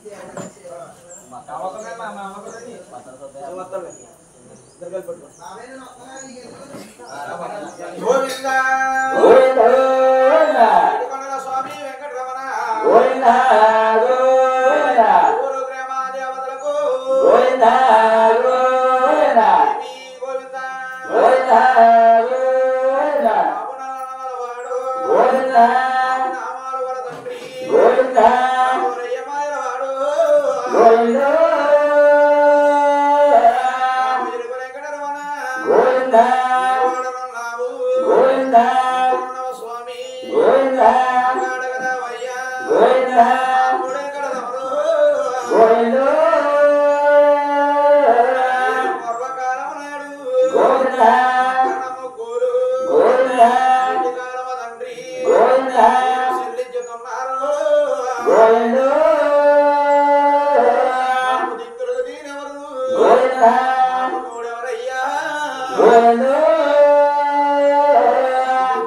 గోవిందా స్వామి వెంకటరమణ గోవిందా గోవిందా ఊరు గ్రామాదేవతలకు గోవిందా గోవిందా గోవిందా గోవిందా గోవిందా బాబునలవాడు గోవిందా నామాలు వల తండ్రి గోవిందా రయ్యమాయలవాడు గోవిందా వెంకటరమణ గోవిందా వాడనున్నావు గోవిందా స్వామి గోవిందా అడగదావయ్యా గోవిందా అప్పుడే కడదవరు గోవిందా పూర్వకాలం నాడు గోవిందా కన్నముగ్గురు గోవిందా ఇంటికాలమ తండ్రి గోవిందా చెల్లించుతున్నారు గోవిందా దిక్కులు దీనెవరు గోవిందా ఎవరయ్యా గోవిందా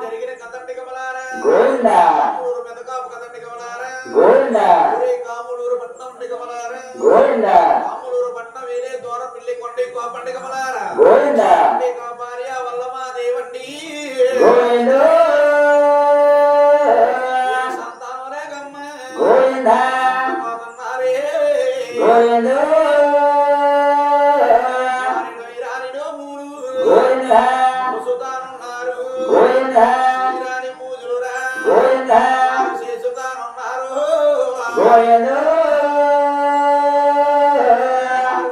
జరిగిన కథండి కమలారా గోవిందా ఊరు మెదకాపు కథండి కమలారా గోవిందా కాములూరు పట్నం కమలారా గోవిందా కాములూరు పట్నం వేలే దూర పిల్లి కొండ కోపండి కమలారా గోవిందా భార్య వల్లమా దేవండి గోవిందా సంతానమే గమ్మ గోవిందా పోతున్నారే గోవిందా రానిడో మూడు గోవిందా సుతానున్నారు గోవిందా రాని పూజలురా గోవిందా చేసుతానున్నారు గోవిందా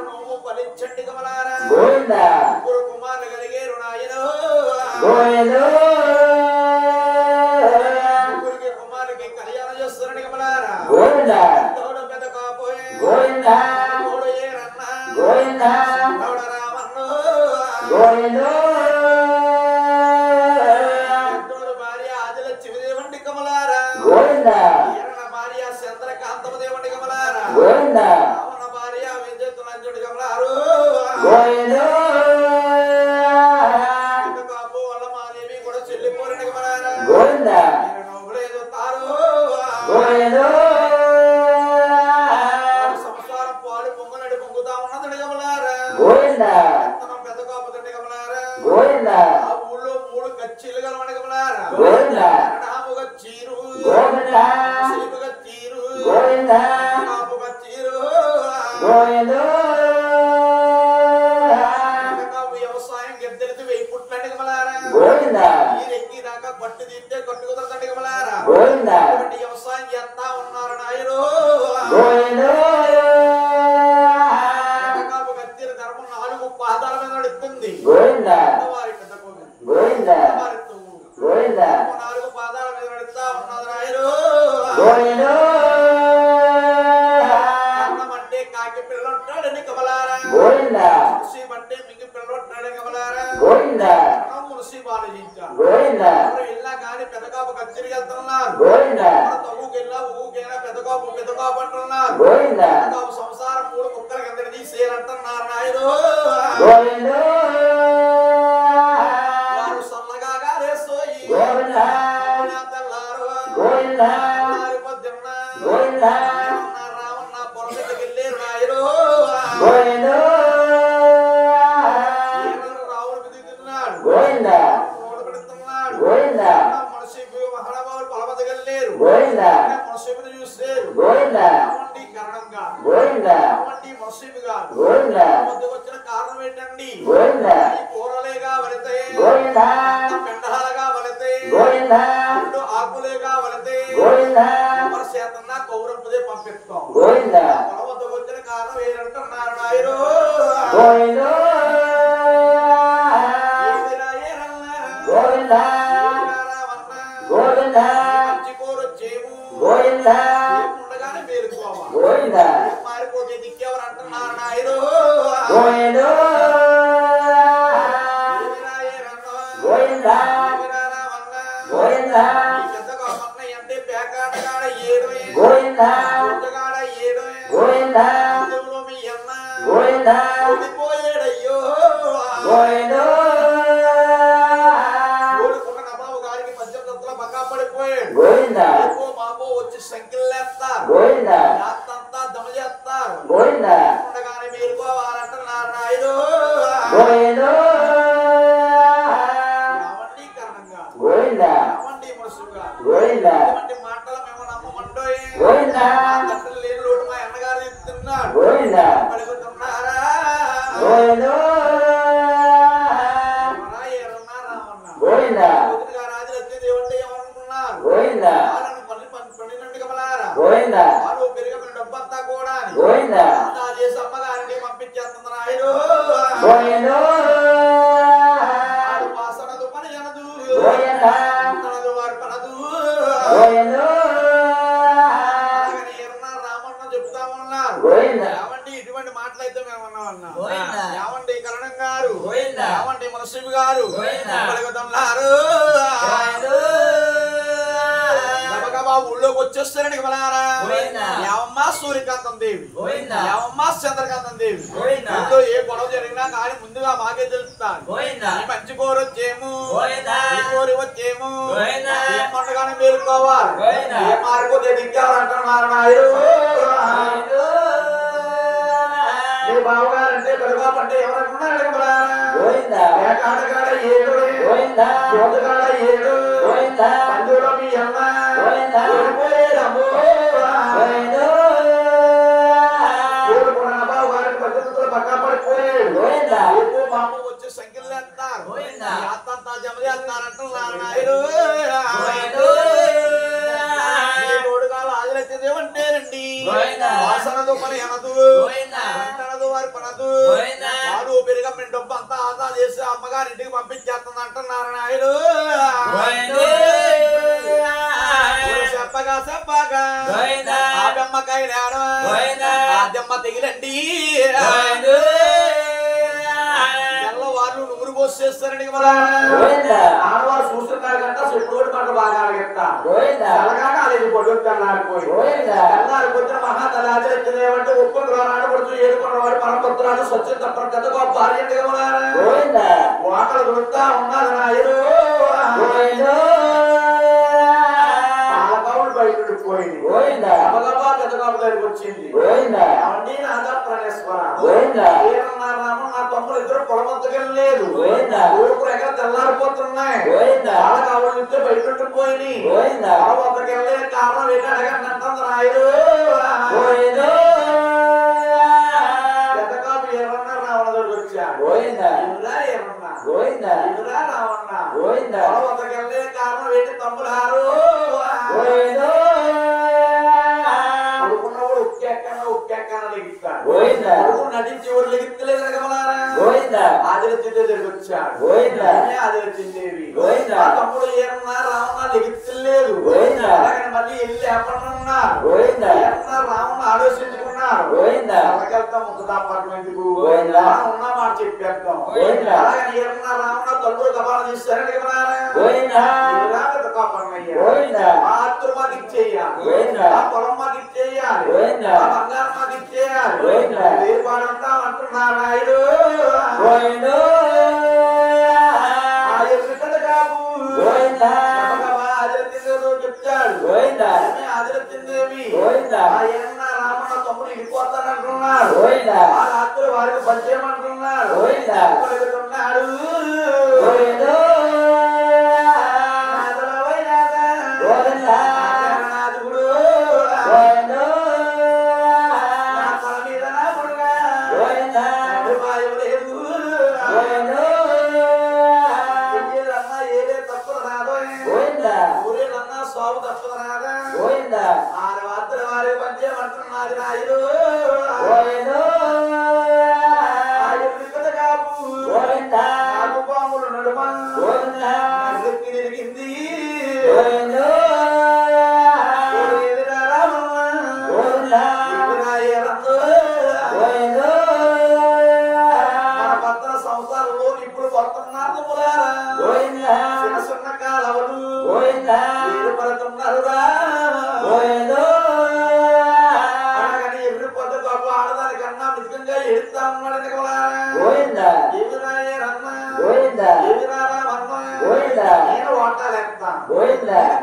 నువ్వు ఫలించండి కమలారా గోవిందా ముగ్గురు కుమారులు కలిగేరు నాయన గోవిందా ముగ్గురికి కుమారుకి కళ్యాణం చేస్తున్నాడు కమలారా గోవిందా తోడు పెద్ద కాపోయే గోవిందా తోడు ఏరన్న గోవిందా తోడు రామన్ను గోవిందా తోడు భార్య ఆదిలక్ష్మి దేవండి కమలారా గోవిందా ఈరన్న భార్య చంద్రకాంతము దేవండి కమలారా గోవిందా రావణ భార్య విద్యుత్తులంజుడి కమలారు గోవిందా పెద్ద కాపు వల్ల మాదేవి కూడా చెల్లిపోరండి కమలారా గోవిందా నవ్వులే చూస్తారు గోవిందా సంసారం పాలు పొంగనడి పొంగుతా ఉన్నదండి కమలారా గోవిందా విత్తనం పెద్ద కాపుతండి కమలారా గోవిందా ఆ ఊళ్ళో 3 కచ్చీలు కలవండి కమలారా గోవిందా నాముగా చీరు గోవిందా సీముగా చీరు గోవిందా నాముగా చీరు గోవిందా వ్యవసాయం గద్దెలకి 1000 పుట్లండి కమలారా గోవిందా మీరెక్కి దాకా పట్టు తింటే కట్టుకుదండి కమలారా గోవిందా వ్యవసాయం చేస్తా ఉన్నారు నాయరు గోవిందా గద్దెల ధర్మం 4 పాదాల మీద నడుస్తుంది గోవిందా వారి పెద్ద కోపం గోవిందా వారి తువ్వు. గోవిందా 4 పాదాల మీద నడుస్తా ఉన్నది నాయరు గోవిందా అంటే కాకి పిల్లలు ఉంటాడని కమలారా గోవిందా మున్సి అంటే మింగి పిల్లలు ఉంటాడని కమలారా గోవిందా మున్సి ఆలోచించారు గోవిందా ఎవరు వెళ్ళా కానీ పెద్దకాపు కచ్చిరికి వెళ్తున్నారు గోవిందా తవ్వుకెళ్ళా ఊకెళ్ళా పెద్దకాపు అంటున్నారు గోవిందా పెద్దకాపు సంసారం 3 కుక్కల కింద తీసేయాలంటున్నారు నాయుడు గోవిందా వారు సన్నగా గారేసోయి గోవిందా తెల్లారు గోవిందా పొద్దున్న గోవిందా రావణ పొలం మీదకి వెళ్ళారు నాయుడు గోవిందా రావుడు దిగుతున్నాడు గోవిందా రోడ్డు పెడుతున్నాడు గోవిందా మనిషి మహానుభావులు పొలం మీదకి వెళ్ళారు గోవిందా మనిషిని చూసారు గోవిందా అవండి కారణంగా గోవిందా అవండి మనిషి గారు గోవిందా వద్దకు వచ్చిన కారణం ఏంటండి గోవిందా ఈ కూరలేగా వెళితే గోవిందా పెండహాలుగా వెళితే గోవిందా రెండు ఆకులేగా వెళితే గోవిందా మన చేతన్న కౌరంపుదే పంపిస్తాం గోవిందా పొలం వద్దకు వచ్చిన కారణం ఏంటంటున్నారు నాయరు గోవిందా ఏమిరా ఏరన్నా? గోవిందా ఏమిరా రావన్నా? గోవిందా మంచి కూర చేము గోవిందా ఉండగానే మేలుకోవా గోవిందా మారిపోతే దిక్కేవారు అంటున్నారు నాయరు గోవిందా ఏమిరా ఏరన్నా? గోవిందా ఏమిరా రావన్నా? గోవిందా ఈ పెద్దగా అన్నయ్య అంటే పేకాటగాడ ఏడు గోవిందా పుట్టగాడ ఏడు గోవిందా దేవుడు మీ అన్న గోవిందా ఓడిపోయాడయ్యో గోవిందా ఓడుకున్న నబాబు గారికి 18 పక్కా పడిపోయాడు గోవిందా మాపో వచ్చి సంఖ్యలు లేస్తారు గోవిందా జాతంతా దమజ ఇటువంటి మాటలు మేము నమ్మమంటోయి గోవిందా తండ్రి లేని లోటు మా అన్నగారు చెప్తున్నాడు గోవిందా పలుకుతున్నారా గోవిందో ఏమన్నా రామన్నా గోవిందా రాజులు వచ్చేది ఏమంటే ఏమనుకున్నారు గోవిందా పండినండి కమలారా గోవిందా వాడు పెరిగిన డబ్బంతా కూడా గోవిందా అంతా చేసి అమ్మగారిని పంపించేస్తుంది రాయుడు గోవిందో వాసనదు పని అనదు గోవిందా తనదు వారి పనదు గోవిందో రామన్న చెప్తా ఉన్నారు గోవిందా ఏమండి ఇటువంటి మాటలైతే మేము అన్నామన్నాం గోవిందా ఏమండి కరణం గారు గోవిందా ఏమండి మనస్వి గారు గోవిందా పలుకుతున్నారు గబగబా ఊళ్ళోకి వచ్చేస్తారని కమలారా ఏమమ్మా సూర్యకాంతం దేవి ఏమమ్మా చంద్రకాంతం దేవి ఇంట్లో ఏ గొడవ జరిగినా కానీ ముందుగా మాకే తెలుస్తాను మంచి కోరు వచ్చేము కోరి వచ్చేము ఏ పండుగనే మేలుకోవాలి ఏ మార్పు దిగ్గాలంటున్నారు నాయుడు మీ బావగారంటే పెరుగాపంటే ఎవరనుకున్నారు కాడకాడ ఏడు కాడ ఏడు అందులో మీ అమ్మ బావగారికి పద్ధతులు పక్కా పడిపోయాడు బాబు వచ్చి సంఖ్యలు వేస్తారు అత్తంతా జమ చేస్తారంటున్నారు నాయుడు తోడుగాలు ఆదిలైతే ఏమంటేనండి వాసనదు పని అనదు అంటనదు వారి పనదు వాడు పెరిగమ్మిన డబ్బు అంతా ఆదా చేసి అమ్మగారింటికి పంపించేస్తుంది అంటున్నారు నాయుడు చెప్పగా చెప్పగా ఆ బెమ్మకాయ ఆ దెమ్మ తెగిలండి వాళ్ళు నువ్వురు పోసేస్తారండి ఆడవాళ్ళు చూస్తున్నారు కంటే చెప్పుడు పంటలు బాగా పొద్దున మహాతలాజు ఎత్తునేవంటే ఒక్కొక్కరు ఆడపడుతూ ఏడుకున్నవాడు పరమపుత్రాలు స్వచ్ఛ తప్ప గొప్ప భార్య వాకలు దొరుకుతా ఉన్నారు నాయుడు బయటకు పోయింది గబగబా పెద్దగాపు దగ్గరికి వచ్చింది అవన్నీ నాదా ప్రాణేశ్వర రామ నా తమ్ముడు ఇద్దరు పొలమంతకెళ్ళి లేదు ఊరుకు ఎక్కడ తెల్లారిపోతున్నాయి వాళ్ళకి ఆవిడ ఇద్దరు బయటకు పోయి పొలమంతకెళ్ళే కారణం ఏంటి అడగండి అంటుంది రాయుడు పెద్దగాపు ఏమన్నా రావణ దగ్గరికి వచ్చాడు ఎదురా రావణ పొలమంతకెళ్ళే కారణం ఏంటి తమ్ముడారు నటించి ఎవరు లెగిత్తలేదు ఆదిలచ్చిందేవి వచ్చాడు ఆదిలచ్చిందేవి తమ్ముడు ఏమన్నా రావణ లెగిత్తలేదు మళ్ళీ వెళ్ళి లేపనున్నారు రావణ ఆలోచించుకున్నారు వెళ్తాం ఒక అపార్ట్మెంట్ కు ఉన్న మాట చెప్పేద్దాం అలాగని ఏమన్నా రావణ తమ్ముడు గబాల తీస్తారని మాతృ మాకు ఇచ్చేయాలి ఆ పొలం మాకు ఇచ్చేయాలి ఆ బంగారం మాకు ఇచ్చేయాలి వేరుపాడంతా అంటున్నారు నాయుడు చెప్తాడు ఆదిరత్తిందేవి రామన్న తమ్ముడు వెళ్ళిపోతానంటున్నాడు ఆ రాత్రి వారికి పరిచయం అంటున్నాడు పలుకుతున్నాడు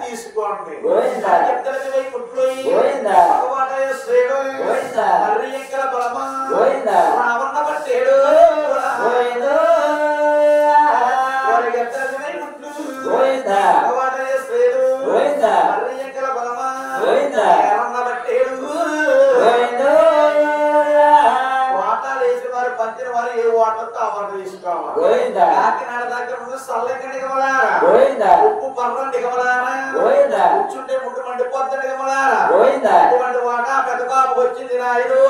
తీసుకోండి రావణ పట్టేడు మండిపోతాడు కమలారా గోవిందా అటువంటి వాట పెద్ద బాబు వచ్చింది నాయుడు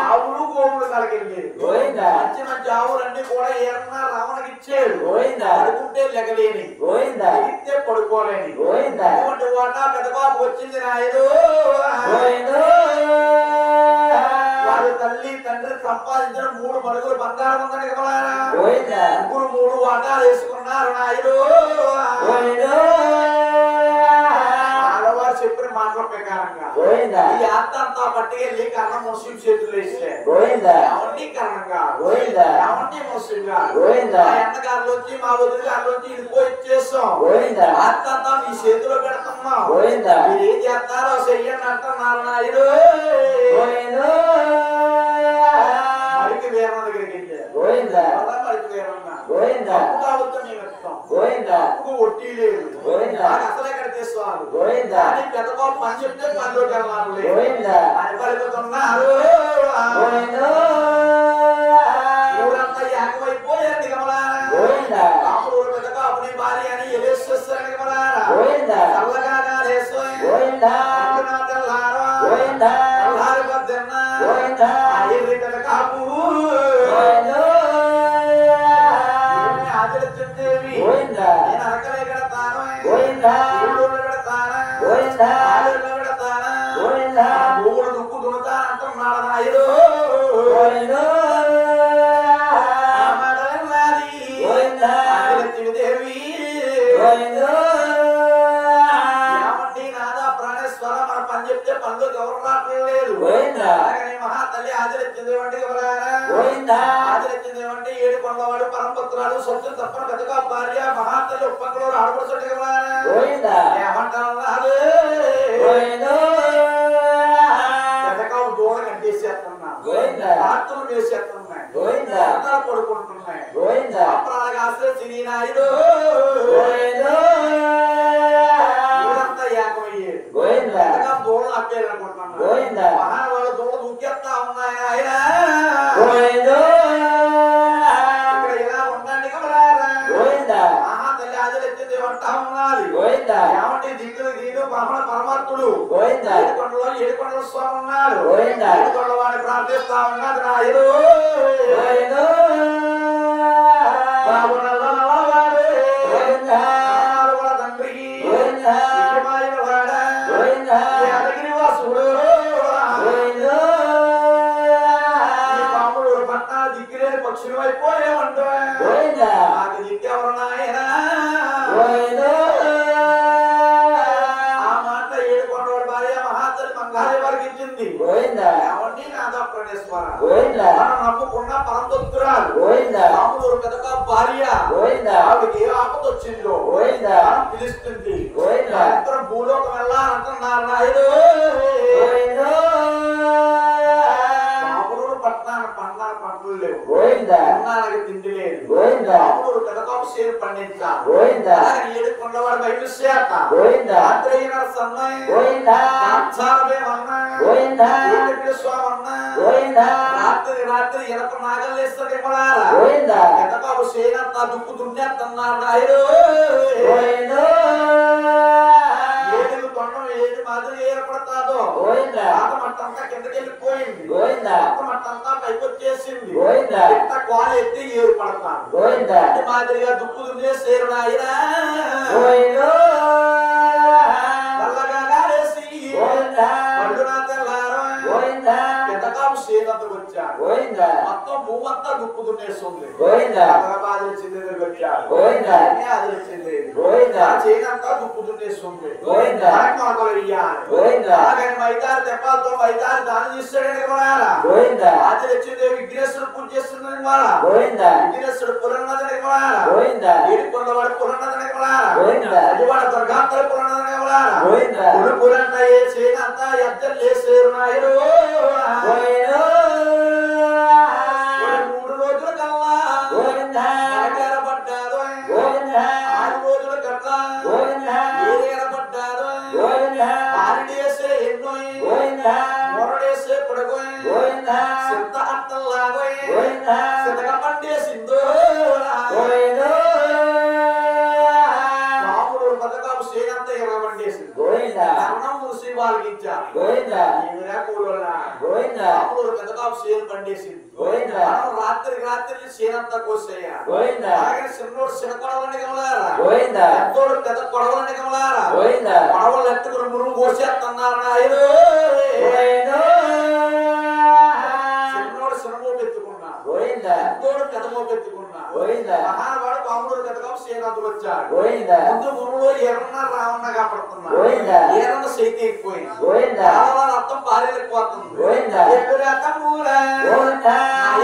ఆవులు గోవులు కలిగింది గోవిందా మంచి మంచి ఆవులన్నీ కూడా ఏమన్నా రావణకి ఇచ్చాడు గోవిందా పడుకుంటే లెగలేని గోవిందా తిరిగితే పడుకోలేని గోవిందా అటువంటి వాట పెద్ద బాబు వచ్చింది నాయుడు వాడు తల్లి తండ్రి సంపాదించిన 3 మడుగులు బంగారం ఉందని కమలారా ముగ్గురు 3 వాటాలు వేసుకున్నారు నాయుడు ఆడవారు చెప్పిన మాటల ప్రకారంగా ఈ ఆత్త అంతా పట్టుకెళ్ళి కర్ణ ముస్లిం చేతులు వేస్తే ఎవరిని కరణంగా ఎవరిని ముస్లింగా ఎండగారులోంచి మా వదిలి గారిలోంచి ఇదిగో ఇచ్చేస్తాం ఆత్త అంతా మీ చేతిలో పెడుతున్నాం మీరు ఏం చేస్తారో చెయ్యండి అంటున్నారు నాయుడు మరికి వేరే దగ్గరికి ఒట్టి లేదు అసలు ఎక్కడ తీసుకోవాలి పెద్ద బాబు పని చెప్తే పనిలోకి వెళ్ళాలి అని పలుకుతున్నారు ఊరంతా ఏకమైపోయారు కమలారా పెద్ద బాబుని భార్య అని ఎలేసేస్తారు కమలారా చల్లగా కాపు ఆచరించేవి నేను అరకలే కడతాను పెడతానా మూడు దుక్కు దుణుతా అంటున్నాడు నాయుడు దేవి ఏమండి నాదా ప్రాణేశ్వర మన పని చెప్తే పనులు ఎవరు రావట్లేదు మహాతల్లి ఆచరించింది ఆచరించింది 7 కొండవాడు పరమపుత్రాలు సొంతం తప్పని పెద్దగా భార్య మహాతల్లి ఉప్పంలో ఆడపడుతుంది ఏమంటారు పెద్దగా దూడ కట్టేసేస్తున్నా రాత్రులు వేసేస్తున్నాయి పడుకుంటున్నాయి ఆశ్రయించి నాయుడు ఊరంతా ఏకమయ్యేది దూడలు అప్పేయాలనుకుంటున్నాను మహావాళ్ళు దూడ దూకేస్తా ఉన్నాయి ఆయన ఇక్కడ ఇలా ఉండండి కమలారా మహాతల్లి ఆచరించింది వంటా ఉన్నది ఏమంటే దిక్కులు దీని బ్రహ్మణ పరమాత్ముడు 7 కొండల స్వామి ఉన్నాడు 7 కొండల వాడిని ప్రార్థిస్తా ఉన్నది నాయుడు పక్షులు అయిపోయేమంటూ నాకు దిక్కెవరు నాయనా ఆ మాట 7 కొండవాడి భార్య మహాతల్లి మంగారి వారికి ఇచ్చింది ఏమండి నాదా ప్రణేశ్వర మనం నమ్ముకున్న పరమపుత్రురాలు రాముడు పెద్దగా భార్య ఆవిడకి ఏ ఆపద వచ్చిందో పిలుస్తుంది ఇద్దరు భూలోకం వెళ్ళాలంటున్నారు నాయుడు పంటలు లేవు తిండి లేదు రాముడు పెద్దకాపు సేరు పండించాలి 7 కొండవాడు బయట చేత రాత్రి ఎనప నాగలేస్తాడు పెద్దకాపు సేనంతా దుక్కు దున్నేస్తున్నారు నాయుడు 7 తొండం 7 మాదిరి ఏర్పడతాదో మట్టంతా కిందకి వెళ్ళిపోయింది మట్టంతా పైకి వచ్చేసింది కాలు ఎత్తి ఏర్పడతాను మాదిరిగా దుక్కు దున్నే సేరు నాయన నల్లగా గాలేసి పెద్దకాపు సేనంతకు వచ్చాడు మొత్తం భూమంతా దుక్కు దున్నేస్తుంది చేనంతా దుక్కు దున్నేస్తుంది మైతారు తెప్పాలతో మైతారు దానం చేస్తాడని ఆచరించింది విఘ్నేశ్వరుడు పూజ చేస్తున్నాడు విఘ్నేశ్వరుడు పురన్నదని 7 కొండవాడు పురన్నదని వాడు దుర్గాంతలు పురన్నదని పురంత ఏ చేనంతా ఎద్దరు లేసేరు నాయుడు 3 రోజుల కల్లా పడ్డారు 6 రోజుల కల్లా ఏరేరబడ్డారు ఆరిడేసే ఎన్నో మొరడేసే పొడగోయ్ సిద్ధ అట్టల్లాగోయ్ సిద్ధగా పండేసిందో రాముడు బతకాపు చేయనంతా ఇవ్వబండేసి గోవింద అన్నం ముసి వాళ్ళకి ఇచ్చా గోవింద ఏమిరా కూలోళ్ళ గోవింద మామూలు బతకాపు చేయలు పండేసి గోవింద రాత్రి చేయనంతా కోసేయ్యా గోవింద అలాగే చిన్నోడు చిన్న కొడవలని గమలారా గోవింద పెద్దోడు పెద్ద కొడవలని గమలారా గోవింద కొడవలు ఎత్తుకుని మురుగు కోసేస్తున్నారు నాయను చిన్నోడు చిన్నమోపు ఎత్తుకున్నా గోవింద పెద్దోడు పెద్దమోపు ఎత్తుకున్నా గోవింద మహానవాడు పాముడు బతకాపు చేయనంతకు వచ్చాడు గోవింద ముందు మునులో ఎర్రన్న రావన్న కాపాడుతున్నా గోవింద ఎర్రన్న శక్తి ఎక్కువైంది గోవింద రక్తం పారేలేకపోతుంది గోవింద ఎదురా తమ్మురా గోవింద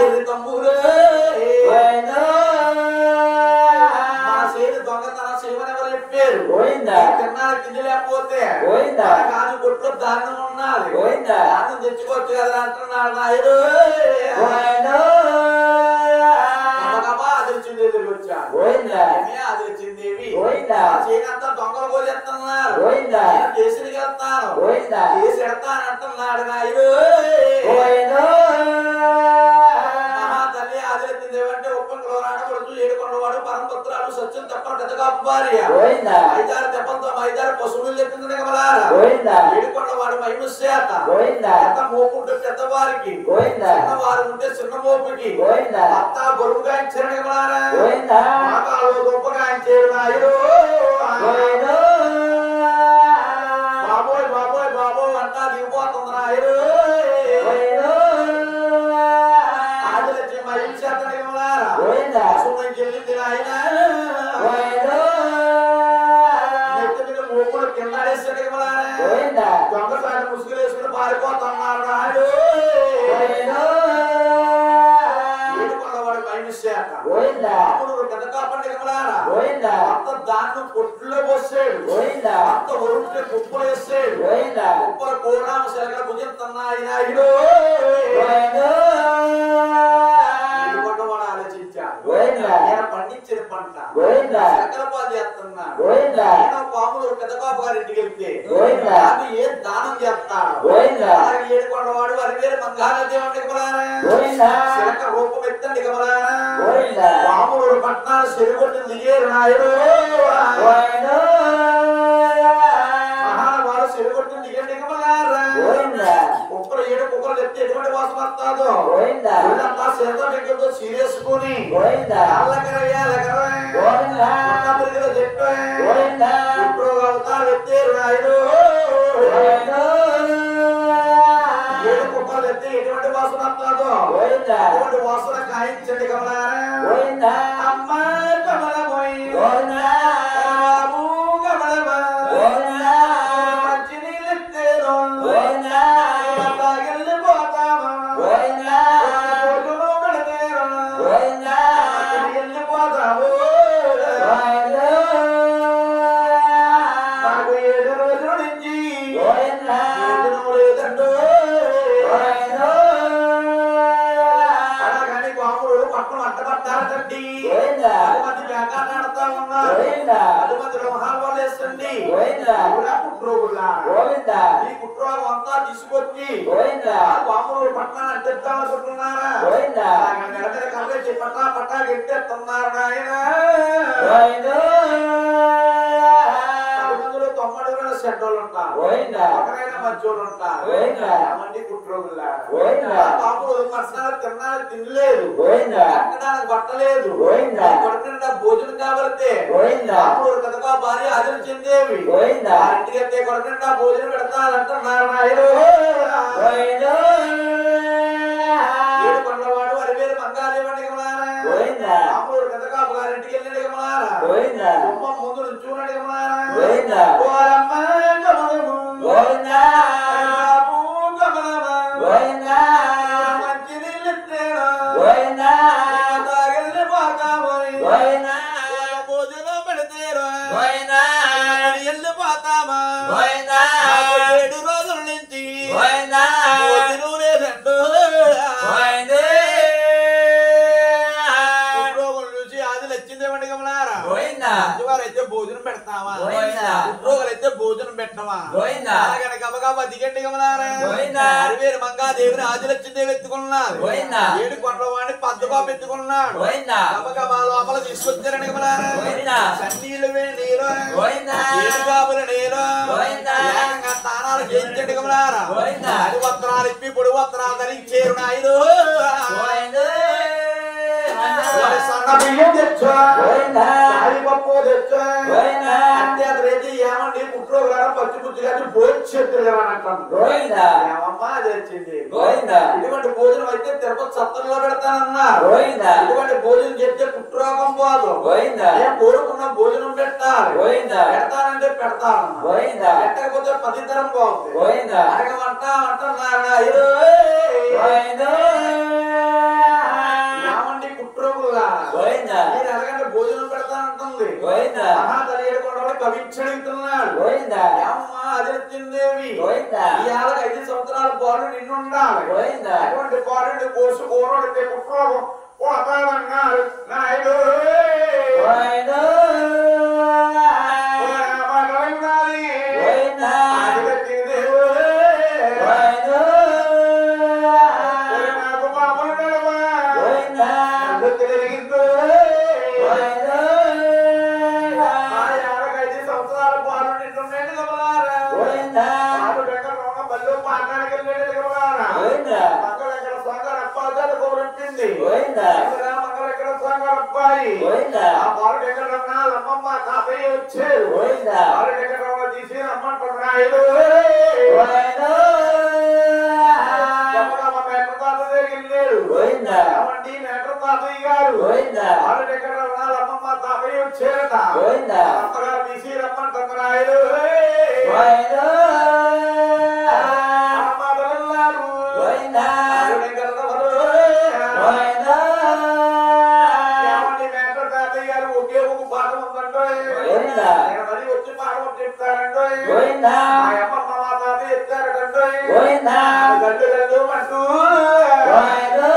ఎదురు తమ్మురా గోవింద మన చేతి దొంగతనం చేయమని ఎవరు చెప్పారు గోవింద తిన్నా తిండి లేకపోతే గోవింద కాదు కొట్లో ధాన్యం ఉన్నది గోవింద ధాన్యం తెచ్చుకోవచ్చు కదా అంటున్నాడు నాయుడు గోవింద అదిరిచింది ఎదురు వచ్చాడు గోవింద అదిరిచిందేవి గోవింద చేయనంతా దొంగలు పోలేస్తున్నారు గోవింద దేశానికి వెళ్తాను గోవింద చేసి ఎడతాను అంటున్నాడు నాయుడు గోవింద మహాతల్లి ఆదిరెత్తింది అంటే ఒప్పంలో రాడబడుతూ ఏడుకొండవాడు పరమపుత్రాలు సత్యం తప్పని పెద్దగా భార్య గోవింద ఐదారు తెప్పంతో ఐదారు పశువులు చెప్పింది కమలారా గోవింద ఏడుకొండవాడు మహిమ చేత గోవింద పెద్ద మోపుంటే పెద్దవారికి గోవింద చిన్నవారు ఉంటే చిన్న మోపుకి గోవింద అత్త బరువుగా ఇచ్చారు కమలారా గోవింద మాకాలు గొప్పగా ఇచ్చారు నాయుడు గోవింద బాబోయ్ బాబోయ్ బాబోయ్ అంటా దిగిపోతుంది నాయుడు ఆదిరెత్తి మహిమ చేత కమలారా గోవింద పశువులకి వెళ్ళింది నాయన గోవింద నెత్తి మీద మోపుడు కింద ఆడేసాడు కమలారా గోవింద దొంగసారి ముసుగులు వేసుకుని పారిపోతున్నారు నాయుడు ఏడుకొండవాడు మహిమ చేత గోవింద అప్పుడు గతకా పండుగ కమలారా గోవింద అంత దాన్ని పొట్టులో పోసాడు గోవింద అంత ఒరుంటే కుప్పలు వేసాడు గోవింద కుప్పల కోరామ శరగల భుజిస్తున్నాయి నాయుడు ఏడుకొండవాడు ఆలోచించాడు గోవింద నేను పండించిన పంట గోవింద శరగల పాలు చేస్తున్నాడు గోవింద నేను పాములు పెద్దబాబు గారి ఇంటికి వెళ్తే గోవింద నాకు ఏం దానం చేస్తాడు గోవింద అలాగే ఏడుకొండవాడు వారి పేరు మంగాళదేవుడి కమలారా గోవింద శరక రూపం ఎత్తండి కమలారా గోవింద పాములు పట్నాలు చెరుగొట్టి దిగేరు నాయుడు గోవింద మహానవాడు చెరుగొట్టి దిగండి కమలారా గోవింద కుక్కలు ఏడు కుక్కలు చెప్తే ఎటువంటి వాసన వస్తాదో గోవింద వీళ్ళంతా చేత దగ్గరతో సీరేసుకుని గోవింద గోవింద గోవింద ఏడు కుక్కలు ఎత్తే ఎటువంటి వాసన వస్తాదో గోవింద అటువంటి వాసన కాయించండి కమలారా గోవింద అమ్మ కమలమోయ్ గోవింద బాబు కమలమా గోవింద మంచి నీళ్ళెత్తేరు గోవింద తాగెళ్ళిపోతామా గోవింద భోజనం పెడతేరు గోవింద వెళ్ళిపోతాము గోవింద నాకు 7 రోజుల నుంచి గోవింద భోజనం లేదండు గోవింద అలాగని పాముడు పక్కన అట్టబట్టారటండి గోవింద 10 మంది వ్యాఖ్యానం ఆడుతా ఉన్నారు గోవింద 10 మంది మహానుభావులు వేస్తండి గోవింద కుట్రోగులా గోవింద ఈ కుట్రోగం అంతా తీసుకొచ్చి గోవింద పాముడు పట్టణాన్ని అట్టెత్తామనుకుంటున్నారా గోవింద నిలబడి కళ్ళేసి పట్టా పట్టా గెట్టేస్తున్నారు నాయన గోవింద 10 మందిలో 90 సెంటోళ్ళు ఉంటారు గోవింద ఒకరైనా మంచోళ్ళు ఉంటారు గోవింద మంది కుట్రోగులా గోవింద పాముడు మనుషులు తినడానికి తినలేదు గోవింద ఎక్కడానికి బట్టలేదు గోవింద కొడుకునిండా భోజనం కాబడితే గోవింద పాముడు కథగా భార్య హాజరు చెందేవి గోవింద ఆ ఇంటికి వెళ్తే కొడుకునిండా భోజనం పెడతారంటున్నారు నాయుడు గోవింద ఏడుకొండవాడు వారి పేరు మంగాదేవుడి కమలారా గోవింద పాముడు కథగా గారి ఇంటికి వెళ్ళినది కమలారా గోవింద బొమ్మ ముందు నుంచున్నాడు కమలారా గోవింద ఓరమ్మ కమలము గోవింద బాబు కమలమా గోవింద మంచి నీళ్ళెత్తేరా గోవింద తాగెళ్ళిపోతామని గోవింద భోజనం పెడతేరా గోవింద వెళ్ళిపోతామా గోవింద 7 రోజుల నుంచి గోవింద భోజనం లేదండు గోవింద ఉద్యోగులు చూసి ఆదిలు వచ్చిందేమండి కమలారా గోవింద అయితే భోజనం పెడతావా గోవింద ఉద్యోగులు అయితే భోజనం పెట్టమా గోవిందా. అలాగని గబగబా దిగండి గమనారా గోవిందా. అరివేరు మంగాదేవిని ఆదిలక్ష్మీదేవి ఎత్తుకున్నారు గోవిందా. ఏడు కొండల వాడిని పద్దుబాబు ఎత్తుకున్నాడు గోవిందా. గబగబా లోపల తీసుకొచ్చారని గమనారా గోవిందా. సన్నీళ్ళు నీరు గోవిందా. ఏడు కాపుల నీరు గోవిందా. ఏకంగా స్నానాలు చేయించండి గమనారా గోవిందా. అది వస్త్రాలు ఇప్పి పొడి వస్త్రాలు ధరించేరు నాయుడు గోవిందా. సన్న బియ్యం తెచ్చా గోవిందా. పప్పు తెచ్చా గోవిందా. అంటే అది రేపు ఏమండి పుట్టు గారు పచ్చి పుచ్చి కానీ భోజనం గోవిందా. ఏమమ్మా అది వచ్చింది గోవిందా. ఇటువంటి భోజనం అయితే తిరుపతి సత్రంలో పెడతానన్నా గోవిందా. ఇటువంటి భోజనం చెప్తే పుట్టురోగం పోదు గోవిందా. ఏం కోరుకున్న భోజనం పెట్టాలి గోవిందా. పెడతానంటే పెడతాను గోవిందా. పెట్టకపోతే పదితరం పోతుంది గోవిందా. అడగమంట అంటున్నాడు గోవిందా. ఏమండి పుట్టురోగులా గోవిందా. నేను ఎలాగంటే భోజనం పెడతానంటుంది గోవిందా. మహాతలి ఏడుకొండ కవించడుతున్నాడు గోవిందా. ఏమమ్మా అదిలక్ష్మీదేవి గోవిందా. ఇవాళ 5 సంవత్సరాల పాటు నిన్నుండాలి గోవిందా. అటువంటి పాడు కోసు కోరడితే పుట్టురోగం పోతానన్నారు నాయుడు గోవిందా. గోవిందా. గోవిందా. తీసి రమ్మంటున్నాడు ఏమండి మేటర్ తాతయ్య గారు ఆరు దగ్గర అమ్మమ్మ తాతయ్య వచ్చారట అమ్మగారు తీసి రమ్మంటున్నాడు ఏమండి మేటర్ తాతయ్య గారు ఒకే ఒక పాట ఉందంటో మరి వచ్చి పాట చెప్తారంటో అమ్మమ్మ మా తాతయ్య ఎత్తారటంటో గడ్డు గడ్డు అంటూ గోవిందా.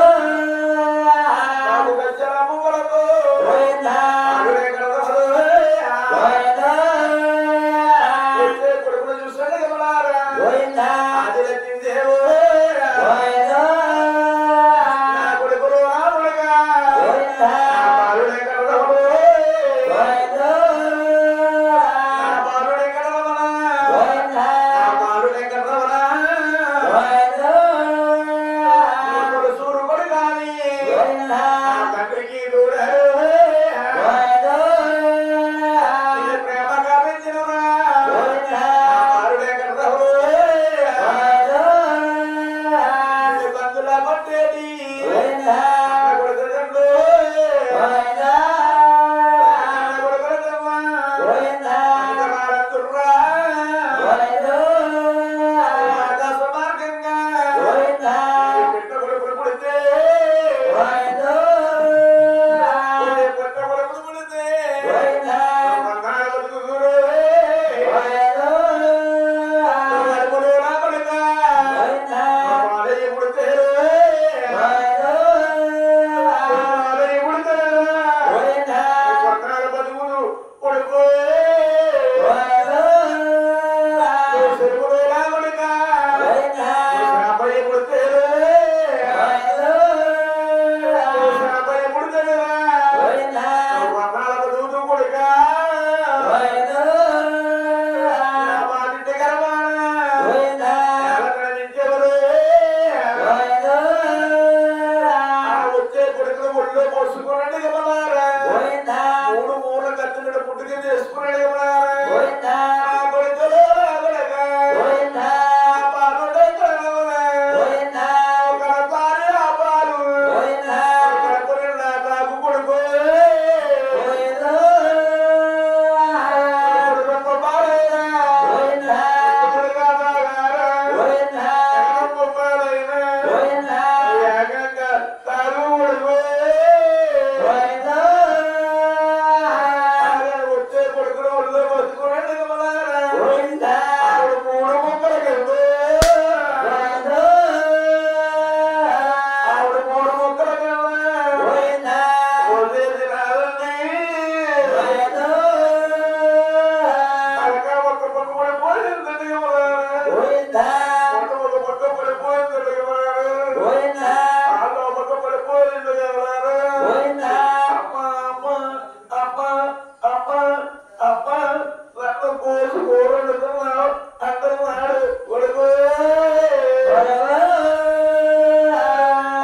కోసి కూరడుతున్నావు అంటున్నాడు కొడుకు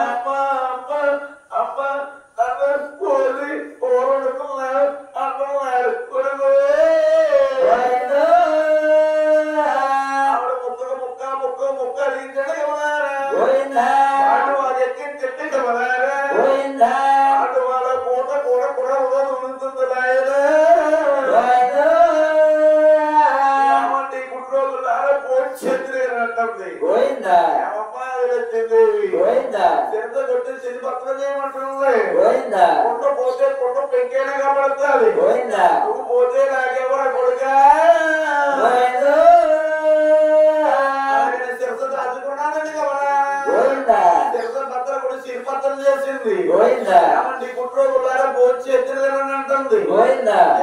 అమ్మ అమ్మ అమ్మ నన్ను కోసి కూరడుతున్నావు అంటున్నాడు కొడుకు ఆవిడ ముక్కకు ముక్క ముక్క ముక్క అడిగించాడు కదా అది ఎక్కించండి కదా అటు వాళ్ళ పూట కూడా కూడా ఉంటుంది ఏమంటే గుడ్రోజులారా పోయింది చిరత కొట్టి చిన్న పత్రం చేయమంటుంది కొండ పోతే కొండ పెంకేనే కాబడుతుంది నువ్వు పోతే నాకెవరా కొడుకా చిరత దాచుకున్నానండి కదా చిరత పత్రం కూడా సిరిపత్రం చేసింది ఏమంటే గుడ్రోజులారా పోచి ఎత్తులని అంటుంది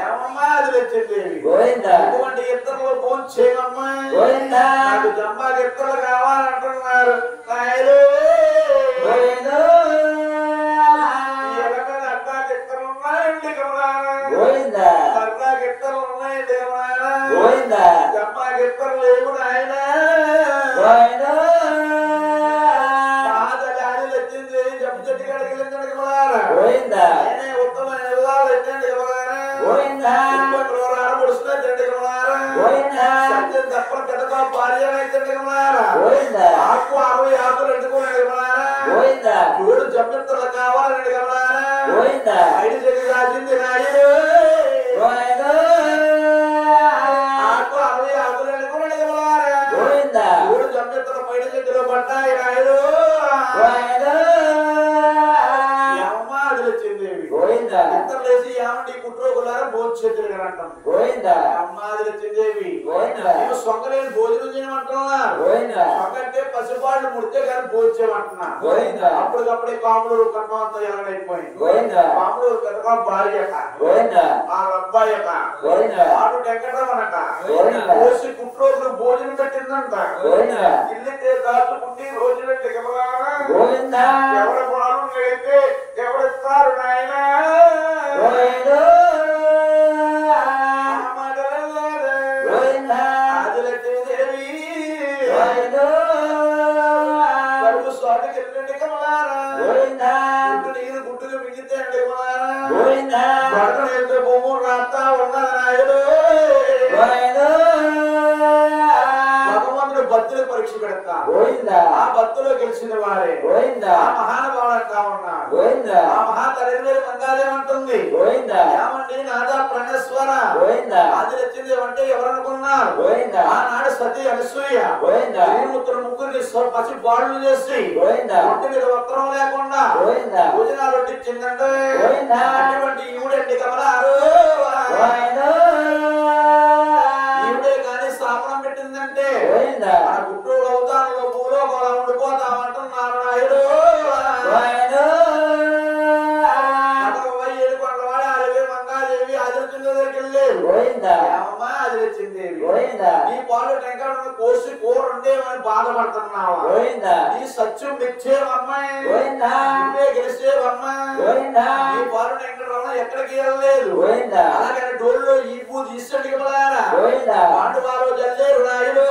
ఏమమ్మా అది వచ్చింది ఇటువంటి ఇతరులు ఫోన్ చేయమమ్మా నాకు జమ్మాకి ఇతరులు కావాలంటున్నారు నాయలు అట్టాకి ఇతరులు ఉన్నాయండి కదా అట్టాకి ఇతరులు ఉన్నాయండి కదా జమ్మాకి ఇతరులు లేవు నాయన మహాతల్లి వచ్చింది జమ్మ చెట్టు కడికి వెళ్ళిందండి కదా ఉత్తమైన విధాలు ఎత్తండి కదా సత్యం తప్ప పెద్దగా భార్య ఆకు 60 ఆకులు ఎండుకున్నాడు ఏడు జమ్మింతలు కావాలని ఐదు చెట్టు రాసింది నాయుడు ఆకు 60 ఆకులు ఎండుకున్నాడు ఏడు జమ్మింతలు పైన చెట్టులో పడ్డాయి నాయుడు ఇతరులేసి ఏమంటే కుట్రోగులారా భోజనం చేతులు అంటాం అమ్మాది వచ్చిందేవి సొంగలేని భోజనం చేయమంటున్నారు సొంగంటే పసిపాళ్ళు ముడితే కానీ భోజనం చేయమంటున్నా అప్పటికప్పుడే కాముడు కర్మంతా ఎలాగైపోయింది కాముడు కనుక భార్య వాళ్ళ అబ్బాయి వాడు వెంకటరమణట పోసి కుట్రోగులు భోజనం పెట్టిందంట ఇల్లితే దాచుకుంటే రోజులు ఎవరి బాలు అయితే ఎవరిస్తారు నాయన ఆదిలక్ష్మీదేవి కడుపు స్వామికి వెళ్ళండి కమలారా నీరు గుట్టుకు మిగితే అండి కమలారా భర్తను ఎంత భూము రాస్తా ఉన్నది నాయుడు భగవంతుడు భక్తులు పరీక్ష పెడతా ఆ భక్తులు గెలిచిన వారే ఆ మహానుభావుడు అంటా ఉన్నాడు ఆ మహాతల్లి మంగాదేమంటుంది ఏమండి నాదా ప్రణేశ్వర అది వచ్చింది అంటే ఎవరనుకున్నారు ఆనాడు సతీ అనసూయ ముగ్గురిని పసి బాళ్ళు చేసి ఒంటి మీద వస్త్రం లేకుండా భోజనాలు వడ్డించిందంటే అటువంటి ఈవిడండి కమలారు ఈవిడే కానీ స్థాపనం పెట్టిందంటే మన గుట్టు అవతారంలో భూలోకంలో ఉండిపోతామంటున్నారు నాయుడు నీ పాలు టెంకాయ కోసి కూర ఉండేమని బాధపడుతున్నావా నీ సత్యం మెచ్చేవమ్మాయి నువ్వే గెలిచేవమ్మా నీ పాలు టెంకాయ ఎక్కడికి వెళ్ళలేదు అలాగే డోల్లో ఈ పూజ ఇష్టడికి వాడు వారు జల్లేరు నాయుడు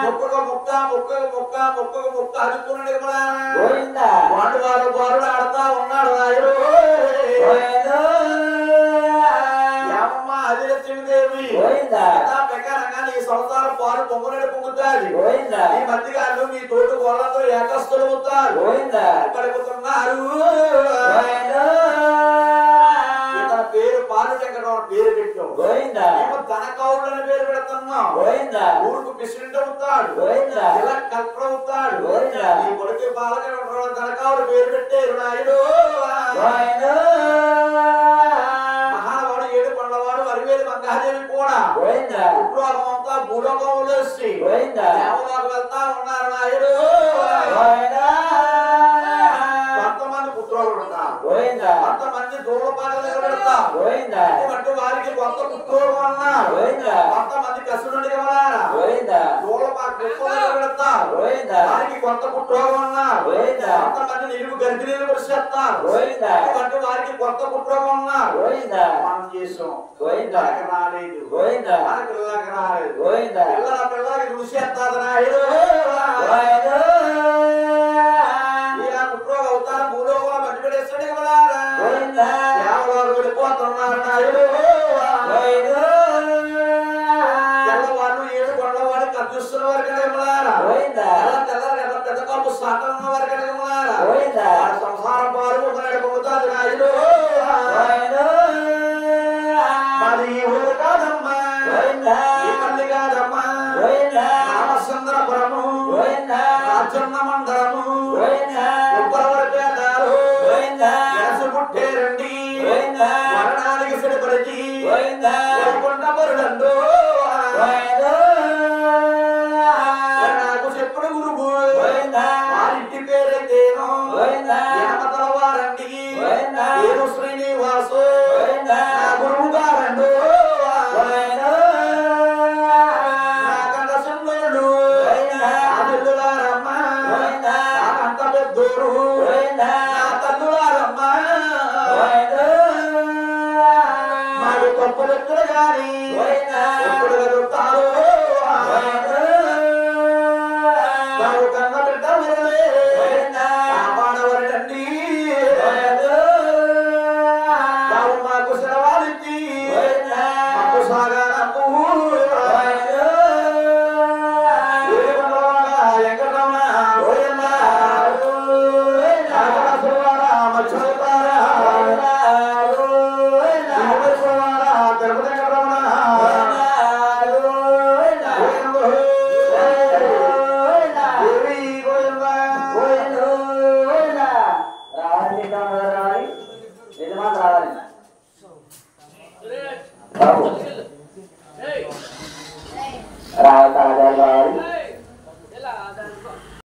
ముక్కకు ముక్క ముక్కకు ముక్క ముక్కకు ముక్క అడుక్కున్నాడు వాడు వారు వారు ఆడుతా ఉన్నాడు నాయుడు ఆదిలక్ష్మీదేవి ప్రకారంగా నీ సంసారం పాలు పొంగునడు పొంగుతాది నీ మధ్యగాళ్ళు మీ తోటి వాళ్ళతో ఏకస్తులు అవుతారు పడిపోతున్నారు తన పేరు పాలు టెంకడం పేరు పెట్టాం తన కౌళ్ళని పేరు పెడుతున్నాం ఊరుకు ప్రెసిడెంట్ అవుతాడు ఇలా కలెక్టర్ అవుతాడు నీ కొడుకు పాలక తన కౌలు పేరు పెట్టారు నాయుడు మహానవాడు 7 పండ్లవాడు వరివేలు మంగాదేవి కూడా ఉద్రోగం అంతా భూలోకంలో దేవలోకి వెళ్తా ఉన్నారు నాయుడు కొంతమంది పుత్రులు ఉంటారు కొంతమంది దూర పాటలు పెడతారు అటువంటి వారికి కొంత పుత్రులు ఉన్నారు కొంతమంది కసుడు దూర కుప్పలు పెడతారు వారికి కొత్త పుట్రోగం ఉన్నారు కొంతమంది నిలువు గర్భిణీలు పరిచేస్తారు అంటే వారికి కొత్త పుట్రోగం ఉన్నారు మనం చేసాం రాలేదు పిల్లలకి రాలేదు పిల్లలకి చూసేస్తారు ఇలా పుట్రోగం అవుతారు భూలోకంలో మట్టి పెట్టేస్తాడు వెళ్ళిపోతున్నారు నాయుడు తెల్లవాళ్ళు ఏడు కొండవాడు కనిపిస్తున్న వారికి తెల్ల పెద్ద కప్పు సాటం ఉన్న వారికి సంసారం పాలు పొందుతాడు నాయుడు మరి ఊరు కాదమ్మా మల్లి కాదమ్మా రామచంద్రపురము రాజన్న మండలము ఉప్పరవరపేటారు పుట్టేరండి మరణానికి సిడిపడిచి కొండ పరుడండు నాకు చెప్పుడు గురువు వారింటి పేరైతేను ఎనమతల వారండి పేరు శ్రీనివాసు నా గురువు గారండు నా కండ సుందరుడు అల్లులారమ్మా నాకంత పెద్దోరు నా తల్లులారమ్మ మాకు తప్పులెక్కడు గాని ఎప్పుడు కలుగుతారు మాకు కన్న బిడ్డ కాపాడవరండి బాబు మాకు సెలవాలిచ్చి మాకు సాగానము వెంకటరమణ రావాలి